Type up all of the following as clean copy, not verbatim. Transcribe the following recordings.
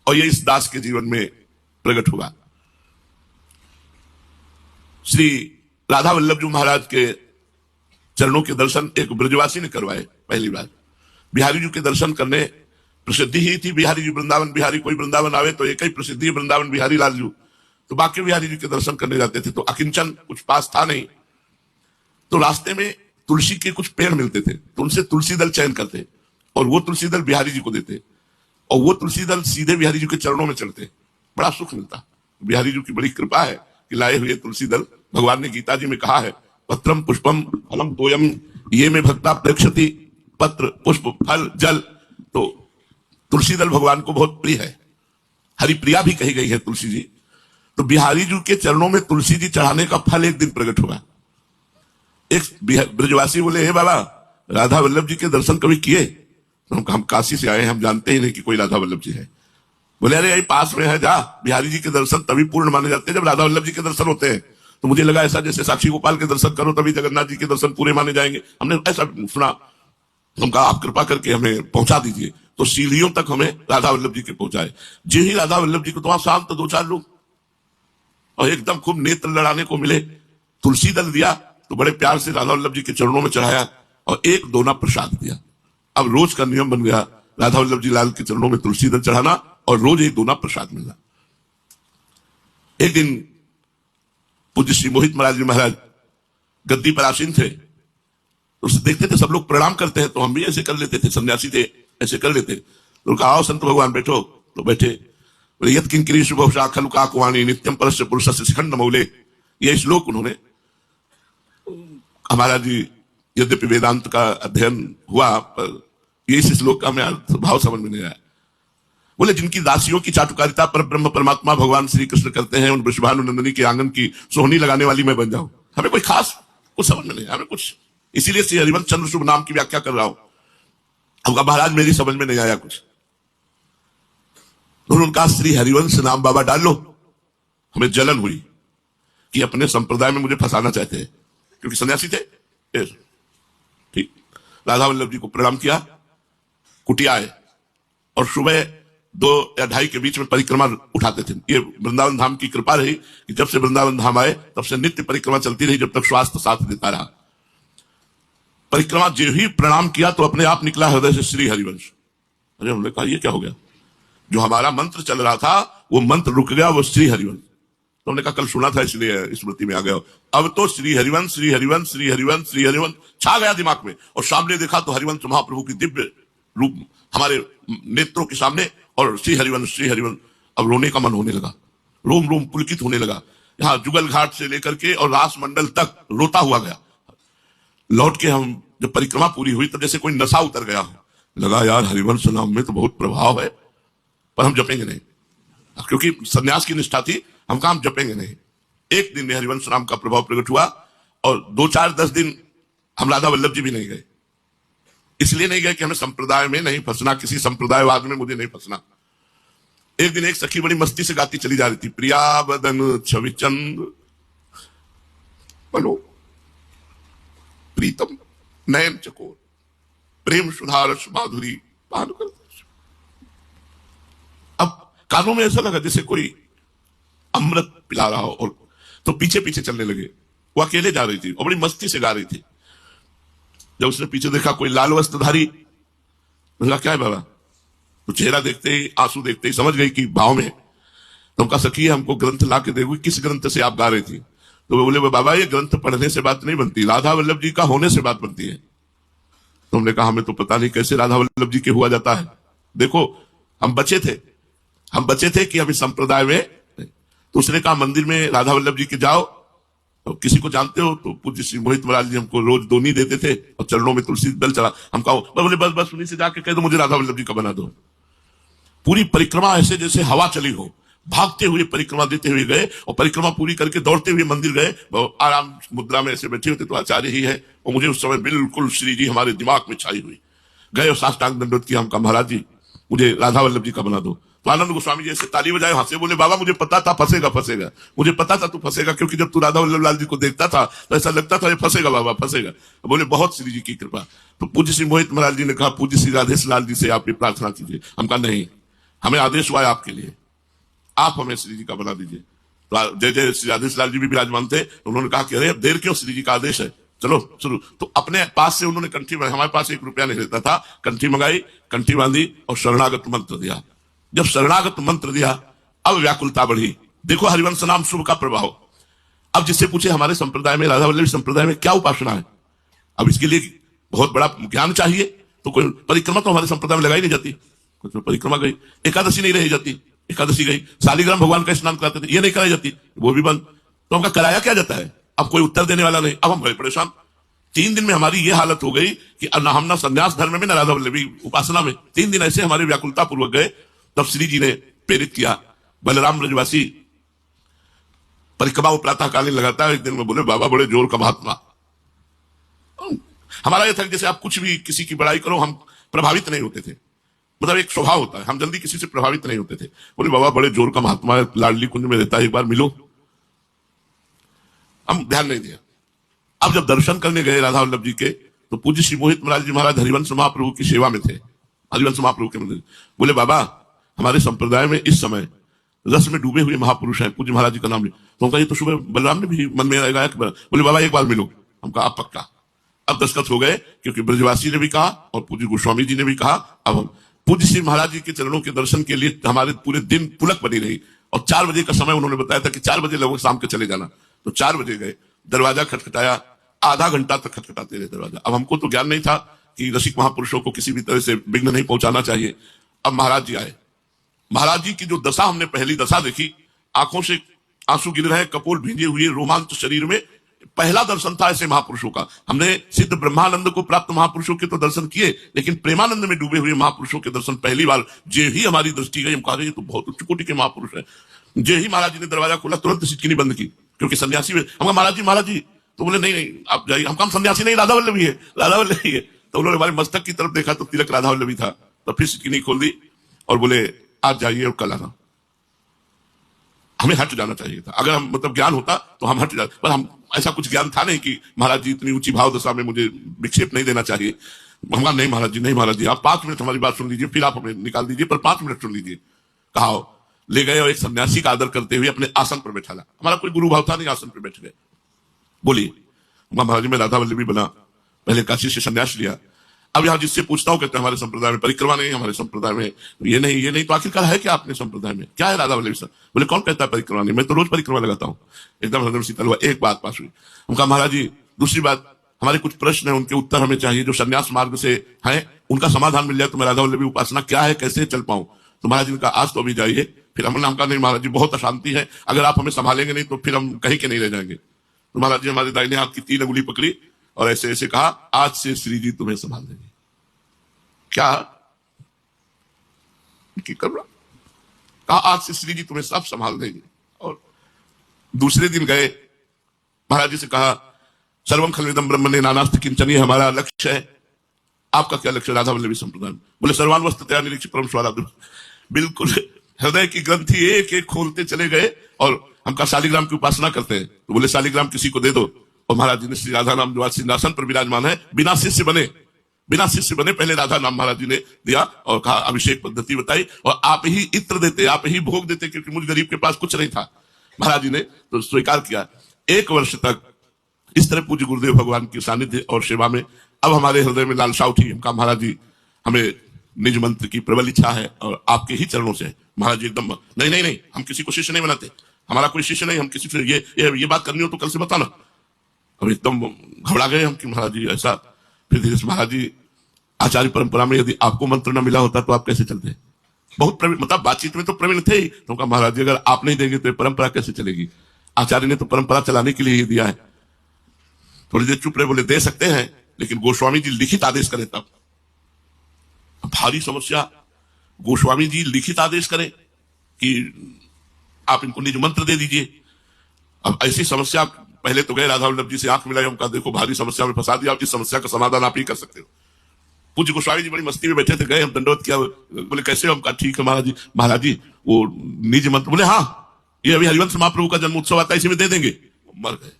और ये इस दास के जीवन में प्रकट हुआ। श्री राधा वल्लभ जी महाराज के चरणों के दर्शन एक ब्रजवासी ने करवाए पहली बार। बिहारी जी के दर्शन करने प्रसिद्धि ही थी, बिहारी जी वृंदावन बिहारी, कोई वृंदावन आवे तो एक ही प्रसिद्धि वृंदावन बिहारी लाल जी, तो बाकी बिहारी जी के दर्शन करने जाते थे। तो अकिंचन कुछ पास था नहीं, तो रास्ते में तुलसी के कुछ पेड़ मिलते थे, तो उनसे तुलसी दल चयन करते और वो तुलसी दल बिहारी जी को देते और वो तुलसी दल सीधे बिहारी जी के चरणों में चढ़ते। बड़ा सुख मिलता। बिहारी जी की बड़ी कृपा है कि लाए हुए तुलसी दल, भगवान ने गीता जी में कहा है, पत्रम पुष्पम फलम तोयम ये में भक्ता प्रेक्षति, पत्र पुष्प फल जल। तो तुलसी दल भगवान को बहुत प्रिय है, हरिप्रिया भी कही गई है तुलसी जी। तो बिहारी जी के चरणों में तुलसी जी चढ़ाने का फल एक दिन प्रकट हुआ। एक ब्रजवासी बोले, हे बाबा राधा वल्लभ जी के दर्शन कभी किए? तो हम काशी से आए हैं, हम जानते ही नहीं कि कोई राधा वल्लभ जी है। बोले अरे यही पास में है, जा। बिहारी जी के दर्शन तभी पूर्ण माने जाते हैं जब राधा वल्लभ जी के दर्शन होते हैं। तो मुझे लगा ऐसा जैसे साक्षी गोपाल के दर्शन करो तभी जगन्नाथ जी के दर्शन पूरे माने जाएंगे, हमने ऐसा सुना। हम कहा आप कृपा करके हमें पहुंचा दीजिए। तो सीढ़ियों तक हमें राधा वल्लभ जी के पहुंचाए। जी ही राधा वल्लभ जी को तो वहां शांत 2-4 लोग और एकदम खूब नेत्र लड़ाने को मिले। तुलसी दल दिया तो बड़े प्यार से राधा वल्लभ जी के चरणों में चढ़ाया और एक दोना प्रसाद दिया। अब रोज का नियम बन गया राधा वल्लभ जी लाल के चरणों में तुलसी दल चढ़ाना और रोज एक दोना प्रसाद मिलना। एक दिन पूज्य श्री मोहित महाराज गद्दी पर आसीन थे, तो उसे देखते थे सब लोग प्रणाम करते हैं तो हम भी ऐसे कर लेते थे, सन्यासी थे ऐसे कर लेते। तो कहा आओ संत भगवान बैठो, तो बैठे। बोले यत किंकरी शुभ खलु काकुवाणी नित्यम परस्य पुरुषस्य शिखंड मौले। ये श्लोक उन्होंने, हमारा जी यद्यपि वेदांत का अध्ययन हुआ पर ये इस श्लोक का हमें भाव समझ में नहीं आया। बोले जिनकी दासियों की चाटुकारिता पर ब्रह्म परमात्मा भगवान श्री कृष्ण करते हैं, उन वृषभानुनंदनी के आंगन की सोहनी लगाने वाली मैं बन जाऊं। हमें कोई खास कुछ समझ में नहीं, हमें कुछ, इसीलिए श्री हरिवंश चंद्र शुभ नाम की व्याख्या कर रहा हूं। हमका महाराज मेरी समझ में नहीं आया कुछ, तो उनका श्री हरिवंश नाम बाबा डाल लो। हमें जलन हुई कि अपने संप्रदाय में मुझे फंसाना चाहते हैं, क्योंकि सन्यासी थे। ठीक, राधा वल्लभ जी को प्रणाम किया, कुटिया आए और सुबह 2 या 2:30 के बीच में परिक्रमा उठाते थे। ये वृंदावन धाम की कृपा रही कि जब से वृंदावन धाम आए तब से नित्य परिक्रमा चलती रही, जब तक स्वास्थ्य साथ देता रहा। परिक्रमा जो ही प्रणाम किया तो अपने आप निकला हृदय से श्री हरिवंश। अरे हमने कहा ये क्या हो गया? जो हमारा मंत्र चल रहा था वो मंत्र रुक गया, वो श्री हरिवंश। तो हमने कहा कल सुना था इसलिए स्मृति में आ गया। अब तो श्री हरिवंश श्री हरिवंश श्री हरिवंश श्री हरिवंश छा गया दिमाग में, और सामने देखा तो हरिवंश महाप्रभु की दिव्य रूप हमारे नेत्रों के सामने, और श्री हरिवंश श्री हरिवंश। अब रोने का मन होने लगा, रोम रोम पुलकित होने लगा। यहाँ जुगल घाट से लेकर के और रास मंडल तक रोता हुआ गया। लौट के हम जब परिक्रमा पूरी हुई तब जैसे कोई नशा उतर गया, लगा यार हरिवंश नाम में तो बहुत प्रभाव है, पर हम जपेंगे नहीं, क्योंकि सन्यास की निष्ठा थी। हम काम जपेंगे नहीं। एक दिन में हरिवंश नाम का प्रभाव प्रकट हुआ और 2-4-10 दिन हम राधा वल्लभ जी भी नहीं गए। इसलिए नहीं गए कि हमें संप्रदाय में नहीं फंसना, किसी संप्रदायवाद में मुझे नहीं फंसना। एक दिन एक सखी बड़ी मस्ती से गाती चली जा रही थी, प्रिया बदन छवि चंद बनो प्रीतम नयन चकोर प्रेम सुधारस माधुरी पान कर। अब कानों में ऐसा लगा जैसे कोई अमृत पिला रहा हो, और तो पीछे पीछे चलने लगे। वो अकेले जा रही थी और बड़ी मस्ती से गा रही थी। जब उसने पीछे देखा कोई लाल वस्त्रधारी, बोला क्या है बाबा? तो चेहरा देखते ही, आंसू देखते ही समझ गई कि भाव में। तो उनका सखी हमको ग्रंथ ला के देखो, किस ग्रंथ से आप गा रही थी? तो वो बोले बाबा ये ग्रंथ पढ़ने से बात नहीं बनती, राधा वल्लभ जी का होने से बात बनती है। तो हमने कहा हमें तो पता नहीं कैसे राधा वल्लभ जी के हुआ जाता है। देखो हम बचे थे कि हम इस संप्रदाय में। तो उसने कहा मंदिर में राधा वल्लभ जी के जाओ, तो किसी को जानते हो? तो पूज्य श्री मोहित महाराज जी हमको रोज दोनी देते थे और चरणों में तुलसी दल चढ़ा। हम कहा बोले बस उन्हीं से जाके कह दो मुझे राधा वल्लभ जी का बना दो। पूरी परिक्रमा ऐसे जैसे हवा चली हो, भागते हुए परिक्रमा देते हुए गए और परिक्रमा पूरी करके दौड़ते हुए मंदिर गए। आराम मुद्रा में ऐसे बैठे होते तो आचार्य ही है, और मुझे उस समय बिल्कुल श्री जी हमारे दिमाग में छाई हुई। गए और साष्टांग दंडवत किया। हम कहा महाराज जी मुझे राधा वल्लभ जी का बना दो। तो आनंद गोस्वामी जी ऐसे ताली बजाए, हंसे, बोले बाबा मुझे पता था फंसेगा, मुझे पता था तू फंसेगा, क्योंकि जब तू राधा वल्लभ लाल जी को देखता था तो ऐसा लगता था ये फंसेगा बाबा फंसेगा। बोले बहुत श्री जी की कृपा। तो पूज्य श्री मोहित महाराज जी ने कहा पूज्य श्री राधेश लाल जी से आप ये प्रार्थना कीजिए। हम कहा नहीं, हमें आदेश हुआ है आपके लिए, आप हमें श्री जी का बना दीजिए। तो जय जय श्री आदेश लाल जी भी विराजमान थे, तो उन्होंने कहा कि अरे अब देर क्यों, श्री जी का आदेश है, चलो शुरू। तो अपने पास से उन्होंने कंठी, हमारे पास 1 रुपया नहीं रहता था, कंठी मंगाई, कंठी बांधी और शरणागत मंत्र दिया। जब शरणागत मंत्र दिया, अब व्याकुलता बढ़ी। देखो हरिवंश नाम शुभ का प्रभाव। अब जिससे पूछे हमारे संप्रदाय में, राधा वल्लभ संप्रदाय में क्या उपासना है, अब इसके लिए बहुत बड़ा ज्ञान चाहिए। तो कोई परिक्रमा तो हमारे संप्रदाय में लगाई नहीं जाती, कुछ परिक्रमा गई, एकादशी नहीं रही जाती, एकादशी गई, शालिग्राम भगवान का स्नान कराते थे, ये नहीं कराई जाती, वो भी बंद। तो हमका कराया क्या जाता है, अब कोई उत्तर देने वाला नहीं। अब हम बड़े परेशान। 3 दिन में हमारी ये हालत हो गई कि न हम ना संन्यास धर्म में, न राधा वल्लभी उपासना में। 3 दिन ऐसे हमारे व्याकुलता पूर्वक गए। तब श्री जी ने प्रेरित किया, बलराम ब्रजवासी परिक्रमा वो प्रातःकालीन लगाता है। एक दिन में बोले, बाबा बड़े जोर का महात्मा। हमारा यह था जैसे आप कुछ भी किसी की बड़ाई करो, हम प्रभावित नहीं होते थे, मतलब एक स्वभाव होता है, हम जल्दी किसी से प्रभावित नहीं होते थे। बोले बाबा बड़े जोर का महात्मा है, लाडली कुंज में रहता है, एक बार मिलो। हम ध्यान नहीं दिया। अब जब दर्शन करने गए राधा वल्लभ जी के, तो पूज्य श्री मोहित महाराज जी महाराज हरिवंश महाप्रभु की सेवा में थे, हरिवंश महाप्रभु के मंदिर। बोले बाबा हमारे संप्रदाय में इस समय रस में डूबे हुए महापुरुष हैं, पूज्य महाराज जी का नाम ले। तो हम कहा ये तो सुबह बलराम ने भी मन में गाया। बोले बाबा एक बार मिलो। हम कहा आप पक्का। अब दस्तखत हो गए, क्योंकि ब्रजवासी ने भी कहा और पूज्य गोस्वामी जी ने भी कहा। अब हम पूज्य श्री महाराज जी के चरणों के दर्शन के लिए हमारे पूरे दिन पुलक बनी रही। और 4 बजे का समय उन्होंने बताया था कि 4 बजे लगभग शाम के चले जाना। तो 4 बजे गए, दरवाजा खटखटाया, आधा घंटा तक खटखटाते रहे दरवाजा। अब हमको तो ज्ञान नहीं था कि रसिक महापुरुषों को किसी भी तरह से विघ्न नहीं पहुंचाना चाहिए। अब महाराज जी आए। महाराज जी की जो दशा हमने पहली दशा देखी, आंखों से आंसू गिर रहे, कपोल भींजे हुए, रोमांच शरीर में। पहला दर्शन था ऐसे महापुरुषों का। हमने सिद्ध ब्रह्मानंद को प्राप्त महापुरुषों के तो दर्शन किए, लेकिन प्रेमानंद में डूबे हुए महापुरुषों के दर्शन पहली बार जे ही हमारी दृष्टि गई। हम कहा ये तो बहुत उच्च कोटि के महापुरुष है। जे ही महाराज जी ने दरवाजा खोला, तुरंत सिटकिनी बंद की, क्योंकि सन्यासी में। हम महाराज जी। तो बोले नहीं नहीं आप जाइए। हम कहा सन्यासी नहीं, राधा वल्लभी है, राधा वल्लभी है। तो उन्होंने हमारे मस्तक की तरफ देखा तो तिलक राधा वल्लभी था। तो फिर सिटकिनी खोल दी और बोले आज जाइए और कल आना। हमें हट जाना चाहिए था, अगर हम मतलब ज्ञान होता तो हम हट जाते, पर हम ऐसा कुछ ज्ञान था नहीं कि महाराज जी इतनी ऊंची भाव दशा में मुझे विक्षेप नहीं देना चाहिए। हम नहीं महाराज जी, नहीं महाराज जी, आप 5 मिनट हमारी बात सुन लीजिए, फिर आप हमें निकाल दीजिए, पर 5 मिनट सुन लीजिए। कहा ले गए और एक सन्यासी का आदर करते हुए अपने आसन पर बैठाला। हमारा कोई गुरु भाव था नहीं, आसन पर बैठ गए। बोलिए महाराज जी मैं राधा वल्लभी बना, पहले काशी से सन्यास लिया। अब यहां जिससे पूछता हूं कहते हैं हमारे संप्रदाय में परिक्रमा नहीं, हमारे संप्रदाय में ये नहीं। तो आखिरकार है क्या अपने संप्रदाय में, क्या है राधा वल्लभी सर? बोले कौन कहता है परिक्रमा नहीं, मैं तो रोज परिक्रमा लगाता हूं। एकदम हृदय शीतल हुआ। एक बात पास हुई। उनका महाराज जी दूसरी बात, हमारे कुछ प्रश्न है, उनके उत्तर हमें चाहिए जो संन्यास मार्ग से है, उनका समाधान मिल जाए तो मैं राधा वल्लभी उपासना क्या है, कैसे चल पाऊं। तो महाराज जी ने कहा आज तो अभी जाइए। फिर हमने कहा नहीं महाराज जी बहुत अशांति है, अगर आप हमें संभालेंगे नहीं तो फिर हम कहीं के नहीं रह जाएंगे। तो महाराज जी हमारे दाहिने हाथ की 3 अंगुली पकड़ी और ऐसे ऐसे कहा आज से श्री जी तुम्हें संभाल देंगे। क्या कर रहा? कहा आज से श्री जी तुम्हें सब संभाल देंगे। और दूसरे दिन गए, महाराज जी से कहा सर्वम खलविदम ब्रह्मणे नानास्ति किंचन, ये हमारा लक्ष्य है। आपका क्या लक्ष्य? राधा वल्लभी संप्रदाय। बोले सर्वान वस्तुतया निरीक्ष परम स्वाराधु। बिल्कुल हृदय की ग्रंथि एक एक खोलते चले गए। और हम कहा शालिग्राम की उपासना करते हैं, तो बोले शालिग्राम किसी को दे दो। और महाराज जी ने श्री राधा नाम जो आज सिंहासन पर विराजमान है, बिना शिष्य बने पहले राधा नाम महाराज जी ने दिया और कहा अभिषेक पद्धति बताई। और आप ही इत्र देते, आप ही भोग देते, क्योंकि मुझ गरीब के पास कुछ नहीं था। महाराज जी ने तो स्वीकार किया। 1 वर्ष तक इस तरह पूज्य गुरुदेव भगवान के सानिध्य और सेवा में अब हमारे हृदय में लालसा उठी। हम कहा महाराज जी हमें निज मंत्र की प्रबल इच्छा है और आपके ही चरणों से। महाराज जी एकदम नहीं, हम किसी को शिष्य नहीं बनाते, हमारा कोई शिष्य नहीं, हम किसी से ये बात करनी हो तो कल से बताना। अब एकदम घबरा गए हम कि महाराज जी ऐसा। फिर धीरे से महाराज जी आचार्य परंपरा में यदि आपको मंत्र न मिला होता तो आप कैसे चलते? बहुत प्रवीण, मतलब बातचीत में तो प्रवीण थे ही। तो कहा महाराज जी अगर आप नहीं देंगे तो परंपरा कैसे चलेगी? आचार्य ने तो परंपरा चलाने के लिए ही दिया है। थोड़ी देर चुप रहे, बोले दे सकते हैं लेकिन गोस्वामी जी लिखित आदेश करें तब। भारी समस्या, गोस्वामी जी लिखित आदेश करें कि आप इनको निज मंत्र दे दीजिए। अब ऐसी समस्या, पहले तो गए राधा वल्लभ जी से आंख मिलाई, उनका देखो भारी समस्या में फंसा दिया, इस समस्या का समाधान आप ही कर सकते हो। पूज्य गोस्वामी जी बड़ी मस्ती में बैठे थे, गए हम दंडवत किया। बोले कैसे? हम कहा ठीक है महाराज जी वो निज मंत्र। बोले हाँ ये अभी हरिवंश महाप्रभु का जन्मोत्सव आता है, इसी में दे देंगे। मर गए।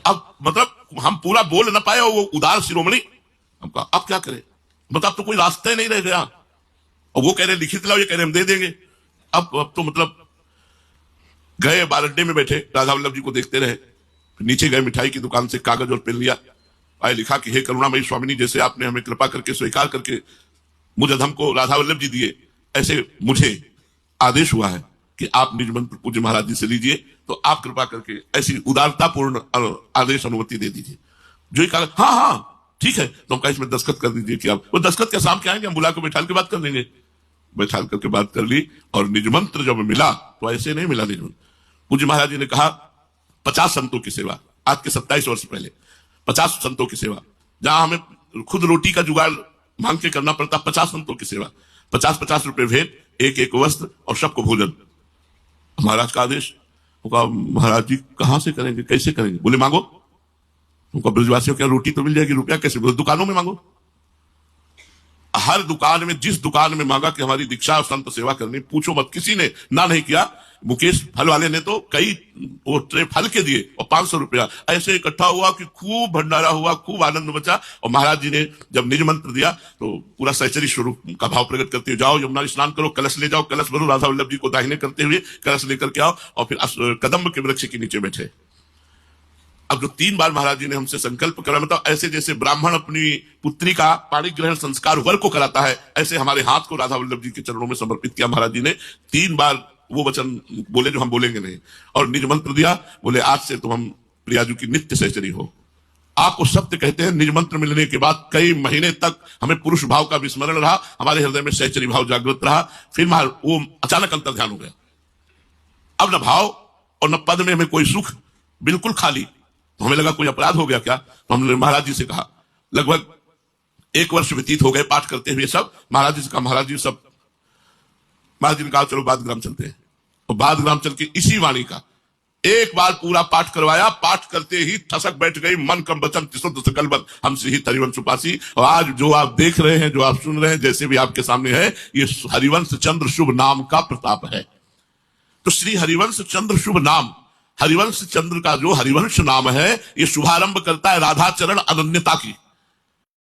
अब मतलब हम पूरा बोल ना पाए, वो उदार शिरोमणि। हम कहा अब क्या करें, मतलब तो कोई रास्ता ही नहीं रह गया। और वो कह रहे लिखित लाओ, ये कह रहे हम दे देंगे। अब तो मतलब गए, बाल अड्डे में बैठे, राधा वल्लभ जी को देखते रहे, नीचे गए, मिठाई की दुकान से कागज और पेन लिया, आए, लिखा कि हे करुणामयी स्वामिनी, जैसे आपने हमें कृपा करके स्वीकार करके मुझ अधम को राधा वल्लभ जी दिए, ऐसे मुझे आदेश हुआ है कि आप निज मंत्र पूज्य महाराज जी से लीजिए, तो आप कृपा करके ऐसी उदारतापूर्ण आदेश अनुमति दे दीजिए। जो ही कहा हाँ हाँ ठीक है, तो हम कहा इसमें दस्तखत कर दीजिए कि आप, वो दस्तखत के शाम के आएंगे, हम बुला के बैठाल के बात कर लेंगे। बैठाल करके बात कर ली, और निज मंत्र जब मिला तो ऐसे नहीं मिला निज मंत्र। पूज्य महाराज जी ने कहा 50 संतों की सेवा, आज के 27 वर्ष पहले 50 संतों की सेवा, जहां हमें खुद रोटी का जुगाड़ मांग के करना पड़ता, 50 संतों की सेवा, 50-50 रुपए भेंट, एक वस्त्र और सबको भोजन। महाराज का आदेश। कहा महाराज जी कहां से करेंगे, कैसे करेंगे? बोले मांगो। उनका ब्रजवासियों क्या रोटी तो मिल जाएगी, रुपया कैसे? बोले दुकानों में मांगो। हर दुकान में, जिस दुकान में मांगा कि हमारी दीक्षा और संत सेवा करनी, पूछो मत, किसी ने ना नहीं किया। मुकेश फल वाले ने तो कई वो ट्रे फल के दिए और 500 रुपया ऐसे इकट्ठा हुआ कि खूब भंडारा हुआ, खूब आनंद बचा। और महाराज जी ने जब निज मंत्र दिया तो पूरा सहचरी स्वरूप का भाव प्रकट करते हुए, जाओ यमुना स्नान करो, कलश ले जाओ, कलश भरो, राधा वल्लभ जी को दाहिने करते हुए कलश लेकर के आओ, और फिर कदम्ब के वृक्ष के नीचे बैठे। अब जो 3 बार महाराज जी ने हमसे संकल्प करा, मतलब ऐसे जैसे ब्राह्मण अपनी पुत्री का पाणी ग्रहण संस्कार वर को कराता है, ऐसे हमारे हाथ को राधा वल्लभ जी के चरणों में समर्पित किया महाराज जी ने। 3 बार वो वचन बोले जो हम बोलेंगे नहीं, और निज मंत्र दिया, बोले आज से तुम हम प्रियाजू की नित्य सहचरी हो। आपको सत्य कहते हैं, निज मंत्र मिलने के बाद कई महीने तक हमें पुरुष भाव का विस्मरण रहा, हमारे हृदय में सहचरी भाव जागृत रहा। फिर वो अचानक अंतर ध्यान हो गया, अब न भाव और न पद में हमें कोई सुख, बिल्कुल खाली। तो हमें लगा कोई अपराध हो गया क्या, तो हमने महाराज जी से कहा, लगभग 1 वर्ष व्यतीत हो गए पाठ करते हुए सब। महाराज जी से कहा, महाराज जी सब, महाराज जी ने कहा चलो बादग्राम चलते हैं। और बादग्राम चल के इसी वाणी का एक बार पूरा पाठ करवाया। पाठ करते ही ठसक बैठ गई, मन कम वचन तिसुद्ध सकल बन हमसे ही हरिवंश उपासी। और आज जो आप देख रहे हैं, जो आप सुन रहे हैं, जैसे भी आपके सामने है, ये हरिवंश चंद्र शुभ नाम का प्रताप है। तो श्री हरिवंश चंद्र शुभ नाम, हरिवंश चंद्र का जो हरिवंश नाम है, ये शुभारंभ करता है राधा चरण अनन्यता की।